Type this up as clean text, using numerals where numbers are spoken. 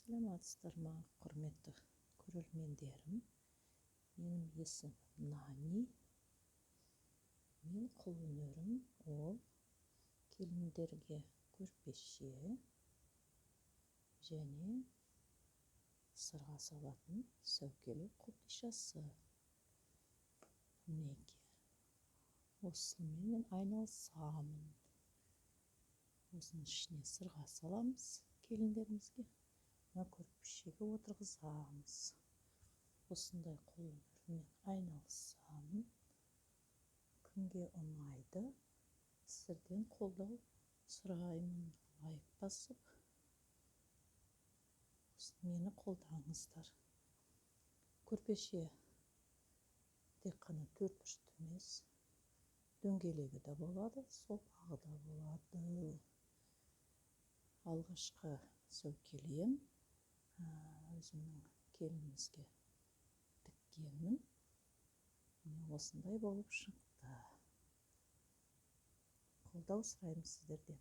Саламатсыздар ма, құрметті көрермендерім. Менің есімім Нани. Мен қолөнерім ол келіндерге көрпеше және сырға салатын сәукеле қобдишасы. Мінекей, осымен айналысамын. Осының ішіне сырға саламыз келіндерімізге. Көрпешеге отырғызамыз. Осындай қолөнермен айналысамын. Кімге ұнайды, сіздерден қолдау сұраймын. Лайк басып, мені қолдаңыздар. Көрпеше тек қана төртбұрышты емес, дөңгелегі де болады, сопағы да болады. Алғашқы сәукелем өзімнің келінімізге тіккенмін. Осындай болып шықты. Қолдау сұраймын сіздерден.